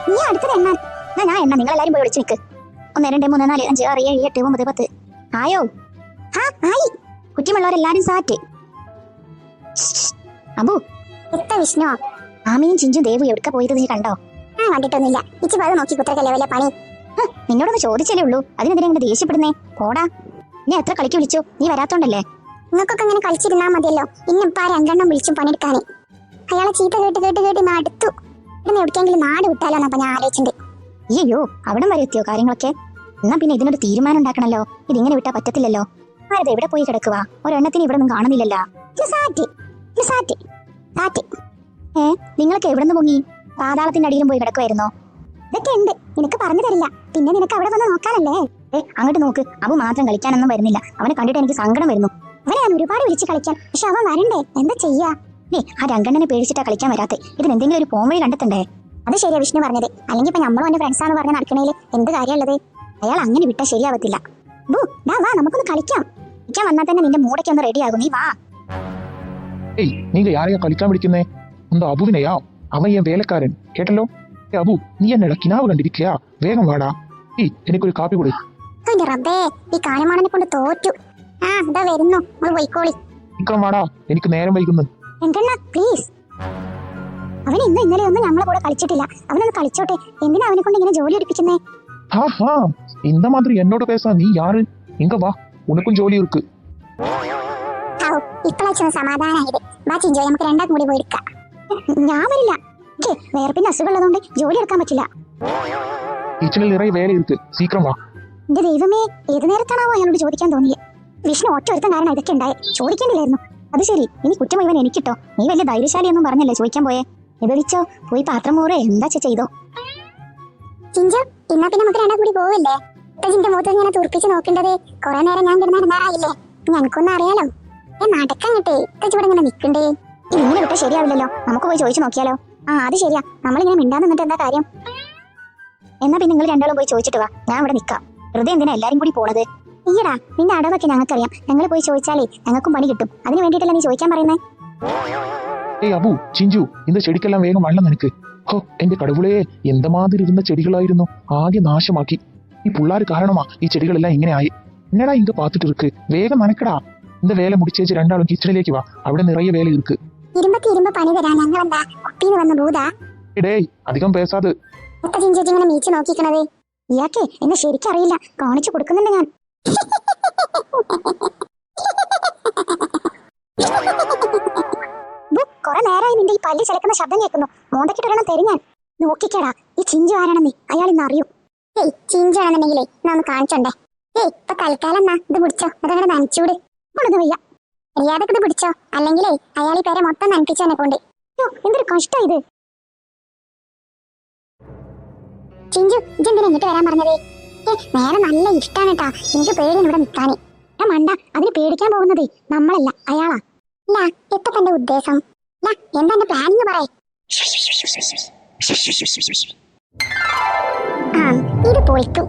നീ അടുത്തത് എണ്ണാൻ. ഞാൻ എണ്ണ, നിങ്ങൾ എല്ലാരും പോയി വിളിച്ചു നിൽക്ക്. 1 2 3 4 5 6 7 8 9 10. ആയോ? ആയി. കുറ്റിമുള്ളവരെല്ലാരും സാറ്റ്. അബു വിഷ്ണു, ആമിയും ചിഞ്ചും ദേവു എവിടുക്ക പോയത് നീ കണ്ടോ? കണ്ടിട്ടൊന്നുമില്ല. ഇച്ചി അത് നോക്കി കുത്രക്കല്ലേ വല്ല പണി. നിന്നോടൊന്ന് ചോദിച്ചല്ലേ ഉള്ളൂ, അതിനെതിരെ ഇങ്ങനെ ദേഷ്യപ്പെടുന്നേ? പോടാ. നീ എത്ര കളിക്ക് വിളിച്ചു? നീ വരാത്തോണ്ടല്ലേ. നിങ്ങൾക്കൊക്കെ അങ്ങനെ കളിച്ചിരുന്നാ മതിയല്ലോ. ഇന്നിപ്പോ ആ 2 എണ്ണം വിളിച്ചും പണിയെടുക്കാനേ. അയാളെ ചീത്ത കേട്ട് കേട്ട് കേട്ട് മടുത്തു. ഇവിടുന്ന് എവിടേക്കെങ്കിലും നാട് വിട്ടാലോ എന്നപ്പോ ഞാൻ ആലോചിച്ചിട്ടുണ്ട്. അയ്യോ, അവിടം വരെ എത്തിയോ കാര്യങ്ങളൊക്കെ? എന്നാ പിന്നെ ഇതിനൊരു തീരുമാനം ഉണ്ടാക്കണല്ലോ. ഇതിങ്ങനെ വിട്ടാ പറ്റത്തില്ലല്ലോ. ആരത് എവിടെ പോയി കിടക്കുക? ഒരെണ്ണത്തിന് ഇവിടെ ഒന്നും കാണുന്നില്ലല്ലോ. നിങ്ങളൊക്കെ എവിടെ നിന്ന് പൊങ്ങി? പാതാളത്തിന്റെ അടിയിലും പോയി കിടക്കുമായിരുന്നോ? ഇതൊക്കെ ഉണ്ട്, നിനക്ക് പറഞ്ഞു തരില്ല. പിന്നെ നിനക്ക് അവിടെ വന്ന് നോക്കാനല്ലേ. അങ്ങോട്ട് നോക്ക്, അവൻ മാത്രം കളിക്കാനൊന്നും വരുന്നില്ല. അവനെ കണ്ടിട്ട് എനിക്ക് സങ്കടം വരുന്നു. അവനെ ഞാൻ ഒരുപാട് വിളിച്ച് കളിക്കാൻ, പക്ഷെ അവൻ വരണ്ടേ. എന്താ ചെയ്യാ? ആ 2 എണ്ണനെ പേടിച്ചിട്ടാ കളിക്കാൻ വരാത്തെ. ഇതിന് എന്തെങ്കിലും ഒരു പോംവഴി കണ്ടെത്തണ്ടേ? അത് ശരിയാ വിഷ്ണു പറഞ്ഞത്. അല്ലെങ്കിൽ ഇപ്പൊ നമ്മളും എന്റെ ഫ്രണ്ട്സാന്ന് പറഞ്ഞ നടക്കണേല് എന്ത് കാര്യമുള്ളത്? അയാൾ അങ്ങനെ വിട്ടാ ശരിയാവത്തില്ല. വാ, നമുക്കൊന്ന് കളിക്കാൻ വന്നാൽ തന്നെ നിന്റെ മൂടൊക്കെ ഒന്ന് റെഡി ആകും. നീ വാ. நீங்க யாரையா களிக்காம விடுக்கிறே? அந்த அபுவினையா? அவன் என் வேலைக்காரன் கேட்டല്ലോ. அபு, நீ என்னடா கினாവ് കണ്ടിരിക്കയാ? വേഗം വാടാ. എനിക്കൊരു കാപ്പി കൊടു. റബ്ബേ, ഈ കാലമാണനെ കൊണ്ട് തോറ്റു. ഇതാ വരുന്നു, പോയിക്കോളി. വാടാ, എനിക്ക് നേരം വൈകുന്നു. പ്ലീസ്. അവൻ ഇന്നലെ ഒന്നും നമ്മളെ കൂടെ കളിച്ചിട്ടില്ല. അവനൊന്ന് കളിച്ചോട്ടെ. എന്തിനാ അവനെ കൊണ്ട് ഇങ്ങനെ ജോലി എടുപ്പിക്കുന്നേ? இந்த மாதிரி என்னோட பேச நீ யாரு? இங்க வா, உனக்கும் ஜோலி இருக்கு. ഇപ്പോഴാ സമാധാനായത്. ബാ ചിഞ്ചോ, നമുക്ക് 2 കൂടി പോയി എടുക്കാം. ഞാൻ വരില്ല. വേറെ പിന്നെ അസുഖമുള്ളതുകൊണ്ട് ജോലി എടുക്കാൻ പറ്റില്ല. കിച്ചണിൽ നിറയെ വേല ഇருக்கு, സീക്രം വാ. എന്റെ ദൈവമേ, ഏത് നേരത്താണാവോ അയാളോട് ചോദിക്കാൻ തോന്നിയേ? വിഷ്ണു ഒറ്റ ഒരുത്തം കാരണം ഇതൊക്കെ ഉണ്ടായേ. ചോദിക്കേണ്ടില്ലായിരുന്നു. അത് ശരി, ഇനി കുറ്റം മുഴുവൻ എനിക്കിട്ടോ? നീ വലിയ ധൈര്യശാലിയൊന്നും പറഞ്ഞല്ലേ ചോദിക്കാൻ പോയേ? വിളിച്ചോ, പോയി പാത്രം മോറേ എന്താ ചെയ്തോ. ചിഞ്ചോ, ഇന്നാ പിന്നെ നമുക്ക് 2 കൂടി പോവല്ലേ? ഇപ്പച്ചിന്റെ മുഖത്ത് ഇങ്ങനെ തുറപ്പിച്ച് നോക്കേണ്ടത് കുറെ നേരം ഞാൻ കിടന്നായില്ലേ? ഞങ്ങൾക്കൊന്നും അറിയാലോ. നടക്കങ്ങട്ടെ, ഇവിടെ ഇങ്ങനെ നിൽക്കണ്ടേ? ഇങ്ങനെ വിട്ടാ ശരിയാവില്ലല്ലോ. നമുക്ക് പോയി ചോദിച്ചു നോക്കിയാലോ? അത് ശരിയാ. നമ്മളിങ്ങനെ മിണ്ടാതെ നിന്നിട്ട് എന്താ കാര്യം? എന്നാ പിന്നെ നിങ്ങൾ 2 പോയി ചോദിച്ചിട്ട് വാ. ഞാൻ ഇവിടെ നിൽക്കാം. വെറുതെ എന്തിനാ എല്ലാരും കൂടി പോണത്? ഈയടാ, നിന്റെ അടവൊക്കെ ഞങ്ങൾക്കറിയാം. ഞങ്ങൾ പോയി ചോദിച്ചാലേ ഞങ്ങൾക്കും പണി കിട്ടും. അതിന് വേണ്ടിയിട്ടല്ല നീ ചോദിക്കാൻ പറയുന്നേ. അബു, ചിഞ്ചു, இந்த ചെടിക്കെല്ലാം വേഗം വെള്ളം നിനക്ക്. എന്റെ കടവുളേ, എന്ത മാതിരി ഇരുന്ന ചെടികളായിരുന്നു, ആകെ നാശമാക്കി. ഈ പിള്ളേര് കാരണമാ ഈ ചെടികളെല്ലാം ഇങ്ങനെ ആയി. എന്നടാ ഇങ്ങ പാത്തിട്ട് ഇருக்கு, വേഗം നനക്കടാ. இந்த വേല മുടിച്ചേച്ച് 2 കിച്ചണിലേക്ക് വാ. അവിടെ നിറയെ വേല ഇருக்கு. പണി തരാൻ ഞങ്ങളെന്താ കുട്ടിന്ന് വന്ന ഭൂതാ? ഡേയ്, അധികം പേസാത്. ഇങ്ങനെ മീച്ച് നോക്കിക്കണത് ഇയാക്കെ എന്നെ ശരിക്കറിയില്ല. കാണിച്ചു കൊടുക്കുന്നുണ്ട് ഞാൻ. കൊറേ നേരമായി നിന്റെ ഈ പല്ല് ചിലക്കുന്ന ശബ്ദം കേൾക്കുന്നു. മോന്തക്കിട്ടൊരെണ്ണം തരും. നോക്കിക്കേടാ, ഈ ചിഞ്ചു ആരാണെന്നേ അയാൾ ഇന്ന് അറിയും. ചിഞ്ചു ആണെന്നുണ്ടെങ്കിലേ ഞാൻ ഒന്ന് കാണിച്ചോണ്ടേ. ഇപ്പൊ തൽക്കാലം എന്നാ ഇത് പിടിച്ചോ, അതങ്ങനെ നനച്ചൂട്. കൊണ്ടു വയ്യ, അറിയാതൊക്കെ ഇത് പിടിച്ചോ, അല്ലെങ്കിലേ അയാൾ ഈ പേരെ മൊത്തം നനപ്പിച്ചെന്നെ കൊണ്ട്. എന്തൊരു കഷ്ടം ഇത്. ചിഞ്ചു, ഇതെന്തിനാ ഇങ്ങോട്ട് വരാൻ പറഞ്ഞതേ? നേരെ നല്ല ഇഷ്ടാണ് കേട്ടാ. എനിക്ക് പേടിയാണ് ഇവിടെ നിൽക്കാന്. മണ്ട, അതിന് പേടിക്കാൻ പോകുന്നതേ നമ്മളല്ല, അയാളാ. ഇല്ല, എപ്പ തന്റെ ഉദ്ദേശം? എന്താ എന്റെ പ്ലാനിങ് പറയേ? ഇത് പൊളിക്കൂ.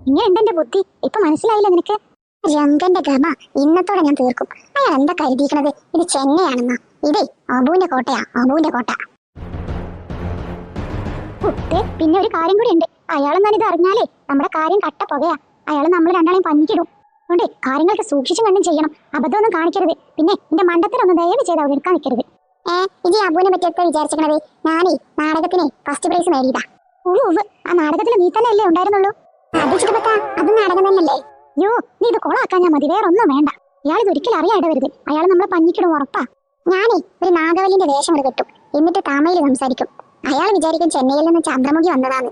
ഇങ്ങനെ എന്റെ ബുദ്ധി ഇപ്പൊ മനസ്സിലായില്ല നിനക്ക്? രംഗന്റെ ഗമ ഇന്നത്തോടെ ഞാൻ തീർക്കും. അയാൾ എന്താ കരുതിയിരിക്കണത്? ഇത് ചെന്നൈയാണെന്നാ? ഇതേ അബുവിന്റെ കോട്ടയാ, അബുവിന്റെ കോട്ട. പിന്നെ ഒരു കാര്യം കൂടി ഉണ്ട്. അയാളെന്നാ ഇത് അറിഞ്ഞാലേ നമ്മുടെ കാര്യം കട്ട പുകയാ. അയാൾ നമ്മൾ 2 പഞ്ഞിക്കിടും. അതുകൊണ്ട് കാര്യങ്ങളൊക്കെ സൂക്ഷിച്ചും കണ്ടും ചെയ്യണം. അബദ്ധമൊന്നും കാണിക്കരുത്. പിന്നെ എന്റെ മണ്ടത്തിലൊന്നും ദയവ് ചെയ്ത് അവിടെ എടുക്കാൻ നിൽക്കരുത്. ഇത് അബുവിനെ പറ്റിയൊക്കെ വിചാരിച്ചിരിക്കണത്? ഞാനേ നാടകത്തിനെ ഫസ്റ്റ് പ്രൈസ് നേടിയതാ. ആ നാടകത്തിൽ നീ തന്നെ അല്ലേ ഉണ്ടായിരുന്നുള്ളൂ? അത് നാടകം തന്നെയല്ലേ? യോ, നീ ഇത് കൊളാക്കാൻ ഞാൻ മതി, വേറെ ഒന്നും വേണ്ട. ഇയാൾ ഇത് ഒരിക്കലും അറിയായിടവരുത്. അയാൾ നമ്മളെ പഞ്ഞിക്കിടും, ഉറപ്പാ. ഞാനേ ഒരു നാഗവല്ലിന്റെ വേഷം കെട്ടും, എന്നിട്ട് തമിഴിൽ സംസാരിക്കും. അയാൾ വിചാരിക്കും ചെന്നൈയിൽ നിന്ന് ചന്ദ്രമുഖി വന്നതാന്ന്.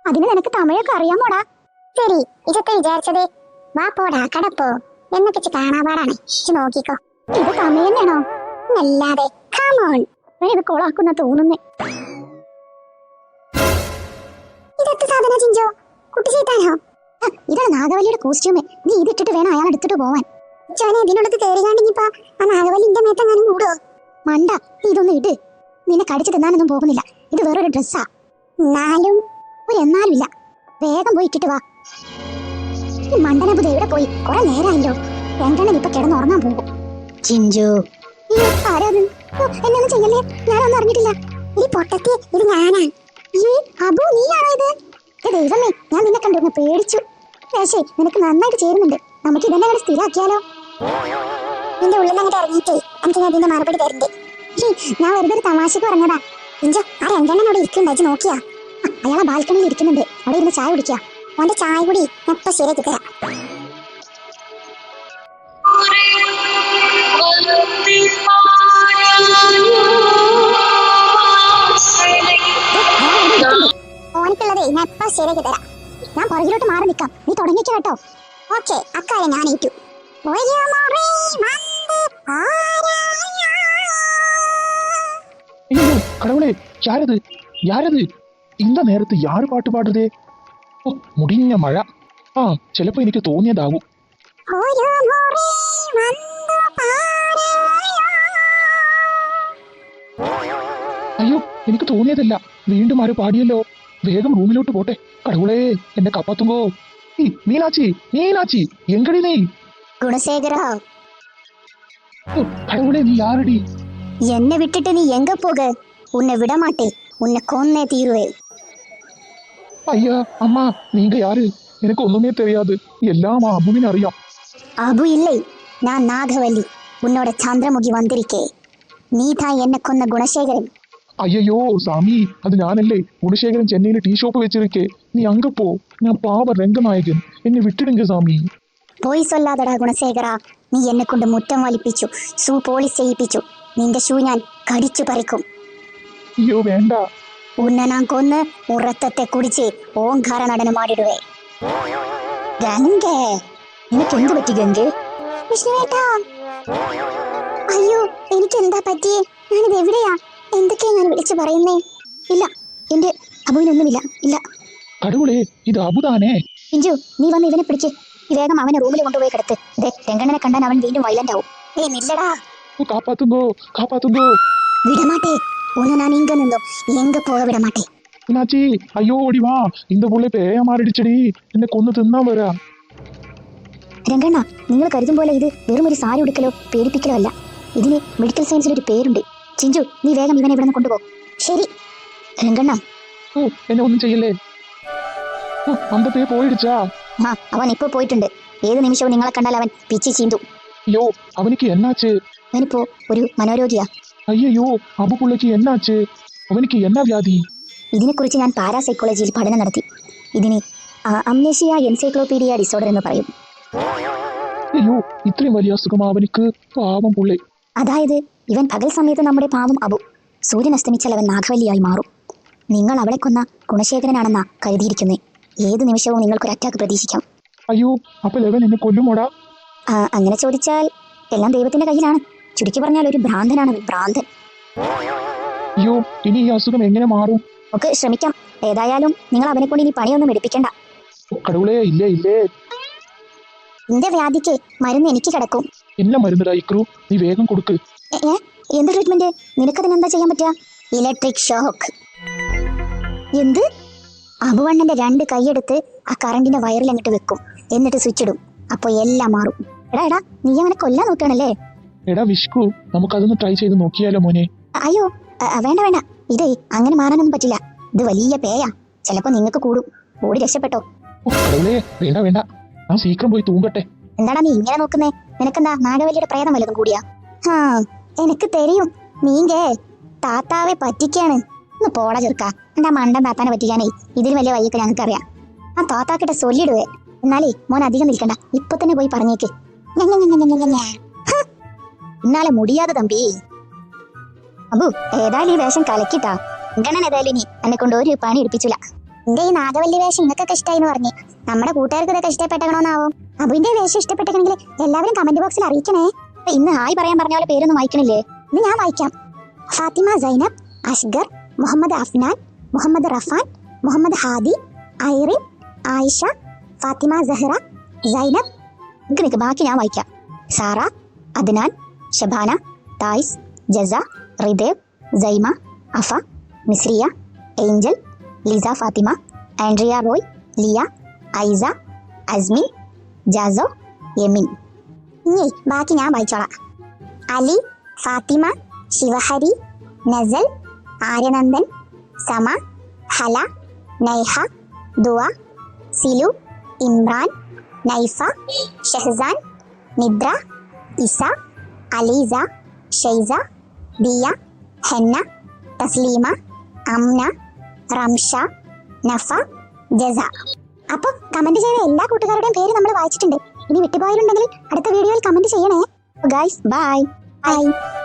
അതിന് നിനക്ക് തമിഴൊക്കെ അറിയാമോടാ? ശരി, ഇതൊക്കെ വിചാരിച്ചതേ. വാ പോടാ, കടപ്പോ എന്നൊക്കെ കാണാപാടാണ്. നോക്കിക്കോ, ഇത് തമിഴ് തന്നെയാണോ? അല്ലാതെ ഇത് കൊളാക്കുന്ന തോന്നുന്നേ. ഇതൊക്കെ സാധന ചിഞ്ചോ, കുട്ടി ചെയ്താനോ? ഇതാണ് നാഗവല്ലിയുടെ കോസ്റ്റ്യൂമ്. നീ ഇതിട്ടിട്ട് വേണം അയാൾ എടുത്തിട്ട് പോവാൻ. ചോനെ, ഇതിനുള്ളത് കയറിയാണ്ടിപ്പോ ആ നാഗവല്ലിന്റെ മേത്തെങ്ങാനും കൂടോ? മണ്ട, ഇതൊന്നും ഇട്. നിന്നെ കടിച്ചു തിന്നാനൊന്നും പോകുന്നില്ല. ഇത് വേറൊരു ഡ്രസ്സാ. എന്നാലും ഇല്ല, വേഗം പോയി ഇട്ടിട്ട് വാ. ഈ മണ്ടനബുദ്ധ എവിടെ പോയി? കുറെ നേരമായല്ലോ. രണ്ടെണ്ണം ഇപ്പൊ കിടന്നുറങ്ങാൻ പോകും. ചിഞ്ചു, ആരാത്? എന്നൊന്നും ചെയ്യല്ലേ, ഞാനൊന്നും അറിഞ്ഞിട്ടില്ല. ഈ പൊട്ടത്തി, ഇത് ഞാനാ. അബു, നീയാണോ ഇത്? ദൈവമേ, ഞാൻ നിന്നെ കണ്ടു പേടിച്ചു. പക്ഷേ നിനക്ക് നന്നായിട്ട് ചേരുന്നുണ്ട്. നമുക്ക് ഇതന്നെ അങ്ങനെ സ്ഥിരമാക്കിയാലോ? നിന്റെ ഉള്ളിൽ അങ്ങോട്ട് ഇറങ്ങിയിട്ടേ എനിക്ക് ഞാൻ ഇതിന്റെ മറുപടി തരണ്ടേ. ഞാൻ വെറുതെ ഒരു തമാശക്ക് പറഞ്ഞതാ. ഇഞ്ചോ ആ രണ്ടെണ്ണം അവിടെ ഇരിക്കുന്നുണ്ടായി, നോക്കിയാ? അയാളെ ബാൽക്കണിയിൽ ഇരിക്കുന്നുണ്ട്. അവിടെ ഇരുന്ന് ചായ കുടിക്കുക. ഓന്റെ ചായ കൂടി ഞാൻ ഇപ്പൊ ശരിയാക്കി തരാം. ഓനിക്കുള്ളതേ ഞാൻ ഇപ്പൊ ശരിയാക്കി തരാം. ഞാൻ പുറകിലോട്ട് മാറി നിൽക്കാം, നീ തുടങ്ങിക്കോ കേട്ടോ. ഓക്കെ, അക്കാര്യം ഞാൻ ഏറ്റു. கடவுளே, யாரது யாரது இந்த നേരത്ത് யாரு പാട്ട് പാടുതേ? ഓ, മുടിഞ്ഞ മഴ. ആ, ചിലപ്പോ എനിക്ക് തോന്നിയതാവും. അയ്യോ, എനിക്ക് തോന്നിയതല്ല. വീണ്ടും ആര് പാടിയല്ലോ. വേഗം റൂമിലോട്ട് പോട്ടെ. കടവുളേ, എന്നെ കാപ്പാത്തുങ്കോ. മീനാച്ചി, മീനാച്ചി, എങ്കടി നീ? குணசேகரா, கடவுளே, நீ யாரடி? என்னை விட்டுட்டு நீ எங்க போக? உன்னை விட மாட்டேன். உன்னை கொன்னே தீருவேன். ஐயா, அம்மா, நீங்க யாரு? எனக்கு ஒண்ணுமே தெரியாது. எல்லாம் அபுவின் அறியாம். அபு இல்லை, நான் நாகவல்லி. உன்னோட சந்திரமுகி வந்திருக்கே. நீ தான் என்ன கொன்ன குணசேகரன். ஐயோ சாமி, அது ഞാനല്ലേ. குணசேகரன் ചെന്നൈയിൽ ടീ ഷോപ്പ് വെച്ചിരിക്കേ. നീ അങ്ങ് പോ. ഞാൻ പാവ രംഗനായകൻ. എന്നെ വിട്ടിടുങ്ക സാമി. പോയി சொல்லாதடா குணசேகரா. നീ എന്നെ കൊണ്ട് മുറ്റം വലിപ്പിച്ചു, ഷൂ പോളിഷ് ചെയ്യിപ്പിച്ചു. നിന്റെ ഷൂ ഞാൻ കടിച്ചു പറിക്കും. അയ്യോ വേണ്ട. ഉന്നെ ഞാൻ കൊന്ന് ഉറത്തത്തെ കുടിച്ച് ഓങ്കാര നടനം ആടിടുവേ. ഗംഗേ, നിനക്ക് എന്ത് പറ്റി ഗംഗേ? വിഷ്ണുവേട്ടാ, അയ്യോ എനിക്ക് എന്താ പറ്റിയേ? ഞാനിത് എവിടെയാ? എന്തൊക്കെയാ ഞാൻ വിളിച്ചു പറയുന്നേ? ഇല്ല, എന്റെ അബുവിനൊന്നുമില്ല. ഇല്ല. കടവുളേ, ഇത് അബുദാനേ. പിഞ്ചു, നീ വന്ന് ഇവനെ പിടിച്ച് വേഗം അവനെ റൂമിൽ കൊണ്ടുപോയി കിടത്ത്. ഇതേ രംഗണ്ണനെ കണ്ടാൻ അവൻ വീണ്ടും വയലന്റ് ആവും. നില്ലടാ. കാപ്പാത്തുങ്കോ, കാപ്പാത്തുങ്കോ. വിടമാട്ടേ. ഒന്ന് ഞാൻ ഇങ്ക നിന്നോ എങ്ക പോക വിടമാട്ടേ. മീനാച്ചി, അയ്യോ ഓടി വാ. இந்த പുള്ളി പേയ മാറിടിച്ചടി. എന്നെ കൊന്നു തിന്നാൻ വരാ. രംഗണ്ണ, നിങ്ങൾ കരുതും പോലെ ഇത് വെറും ഒരു സാരി ഉടുക്കലോ പേടിപ്പിക്കലോ അല്ല. ഇതിന് മെഡിക്കൽ സയൻസിൽ ഒരു പേരുണ്ട്. ചിഞ്ചു, നീ വേഗം ഇവനെ ഇവിടെ നിന്ന് കൊണ്ടുപോ. ശരി രംഗണ്ണ. ഓ, എന്നെ ഒന്നും ചെയ്യല്ലേ. അന്ത പേ പോയിടിച്ചാ? ആ, അവൻ ഇപ്പൊ പോയിട്ടുണ്ട്. ഏത് നിമിഷവും നിങ്ങളെ കണ്ടാൽ അവൻ പിച്ചി ചീന്തു. അയ്യോ, അവനിക്ക് എന്നാച്ച്? അവനിപ്പോ ഒരു മനോരോഗിയാ. അയ്യോ, അബു പുള്ളിക്ക് എന്നാച്ച്? അവനിക്ക് എന്നാ വ്യാധി? ഇതിനെക്കുറിച്ച് ഞാൻ പാരാസൈക്കോളജിയിൽ പഠനം നടത്തി. ഇതിന് അംനേഷ്യ എൻസൈക്ലോപീഡിയ ഡിസോർഡർ എന്ന് പറയും. അയ്യോ, ഇത്രയും വലിയ അസുഖം അവനിക്ക്? പാവം പുള്ളി. അതായത് ഇവൻ പകൽ സമയത്ത് നമ്മുടെ പാവം അബു, സൂര്യൻ അസ്തമിച്ചാൽ അവൻ നാഗവല്ലിയായി മാറും. നിങ്ങൾ അവളെ കൊന്ന ഗുണശേഖരനാണെന്നാ കരുതിയിരിക്കുന്നേ. ഏത് നിമിഷവും നിങ്ങൾക്കൊരു അറ്റാക്ക് പ്രതീക്ഷിക്കാം. അയ്യോ, അപ്പൊ ലെവൻ എന്നെ കൊല്ലുമോടാ? അങ്ങനെ ചോദിച്ചാൽ എല്ലാം ദൈവത്തിന്റെ കയ്യിലാണ്. ചുരുക്കി പറഞ്ഞാൽ ഒരു ഭ്രാന്തനാണ് അവൻ, ഭ്രാന്തൻ. അയ്യോ, ഇനി ഈ അസുഖം എങ്ങനെ മാറും? നമുക്ക് ശ്രമിക്കാം. ഏതായാലും നിങ്ങൾ അവനെ കൊണ്ട് ഇനി പണിയൊന്നും എടുപ്പിക്കണ്ട. കടവുളേ, ഇല്ലേ ഇല്ലേ. എന്റെ വ്യാധിക്ക് മരുന്ന് എനിക്ക് കിടക്കും. എന്നാ മരുന്നടാ ഇക്രു? നീ വേഗം കൊടുക്ക്. എന്ത് ട്രീറ്റ്മെന്റ്? നിനക്കതിനെന്താ ചെയ്യാൻ പറ്റുക? Electric shock. എന്ത്? അബുവണ്ണന്റെ 2 കൈയെടുത്ത് ആ കറണ്ടിന്റെ വയറിൽ അങ്ങോട്ട് വെക്കും. എന്നിട്ട് സ്വിച്ച് ഇടും. അപ്പൊ എല്ലാം മാറും. എടാ എടാ, നീ അവനെ കൊല്ലാൻ നോക്കുകയാണല്ലേ? എടാ വിഷ്കു, നമുക്കതൊന്ന് ട്രൈ ചെയ്ത് നോക്കിയാലോ മോനെ? അയ്യോ വേണ്ട വേണ്ട, ഇതേ അങ്ങനെ മാറാനൊന്നും പറ്റില്ല. ഇത് വലിയ പേയാ. ചിലപ്പോ നിങ്ങൾക്ക് കൂടും. ഓടി രക്ഷപ്പെട്ടോ. കടവുളേ, വേണ്ട വേണ്ട, ഞാൻ സീക്രം പോയി തൂങ്ങട്ടെ. എന്താടാ നീ ഇങ്ങനെ നോക്കുന്നേ? നിനക്കെന്താ നാഗവല്ലിയുടെ പ്രേതം വല്ലതും കൂടിയാ? എനിക്ക് തെരിയും. നീങ്കേ താത്താവെ പറ്റിക്കാണ്. ഒന്ന് പോടാ ചെറുക്ക. എന്റെ മണ്ടൻ താത്താനെ പറ്റിക്കാനേ ഇതിൽ വലിയ വയ്യൊക്കെ ഞങ്ങൾക്കറിയാം. ആ താത്താക്കിட்ட ചൊല്ലിടുവേ. എന്നാലേ മോൻ അധികം നിൽക്കണ്ട, ഇപ്പൊ തന്നെ പോയി പറഞ്ഞേക്ക്. ഇന്നാലെ മുടിയാതെ തമ്പി. അബു, ഏതായാലും ഈ വേഷം കലക്കിട്ടാ. ഗണൻ ഏതായാലും ഇനി എന്നെ കൊണ്ട് ഒരു പണി എടുപ്പിച്ചില്ല. എന്റെ ഈ നാഗവല്ലി വേഷം നിങ്ങൾക്കൊക്കെ ഇഷ്ടമായി എന്ന് പറഞ്ഞ് നമ്മുടെ കൂട്ടുകാർക്ക് ഇതൊക്കെ ഇഷ്ടപ്പെട്ടണോന്നാവും. അബുവിന്റെ വേഷം ഇഷ്ടപ്പെട്ടെങ്കിൽ എല്ലാവരും കമന്റ് ബോക്സിൽ അറിയിക്കണേ. ഇന്ന് ഹായ് പറയാൻ പറഞ്ഞ പോലെ പേരൊന്നും വായിക്കണില്ലേ? ഇന്ന് ഞാൻ വായിക്കാം. ഫാത്തിമ സൈനബ്, അഷ്ഗർ, മുഹമ്മദ് അഫ്നാൻ, മുഹമ്മദ് റഫാൻ, മുഹമ്മദ് ഹാദി, ഐറിൻ, ആയിഷ, ഫാത്തിമ സഹ്റ, സൈനബ്. നിനക്ക് ബാക്കി ഞാൻ വായിക്കാം. Sara, Adnan, Shabana, Thais, Jasa, Ridev, Saima, Afa, Misriya, Angel, Lisa Fathima, Andrea Roy, Liya, Aiza, Asmin, Jaso, Yamin. ഇനി ബാക്കി ഞാൻ വായിച്ചോളാം. അലി, ഫാത്തിമ, ശിവഹരി, നസൽ, ആര്യനന്ദൻ, സമ, ഹല, നൈഹ, ദുവ, സിലു, ഇമ്രാൻ, നൈഫ, ഷഹസാൻ, നിദ്ര, ഇസ, അലീസ, ഷൈസ, ദിയ, ഹെന്ന, തസ്ലീമ, അംന, റംഷ, നഫ, ജസ. അപ്പൊ കമന്റ് ചെയ്ത എല്ലാ കൂട്ടുകാരുടെയും പേര് നമ്മൾ വായിച്ചിട്ടുണ്ട്. ഇനി വിട്ടുപോയാലുണ്ടെങ്കിൽ അടുത്ത വീഡിയോയിൽ കമന്റ് ചെയ്യണേ. Guys bye. ബൈ.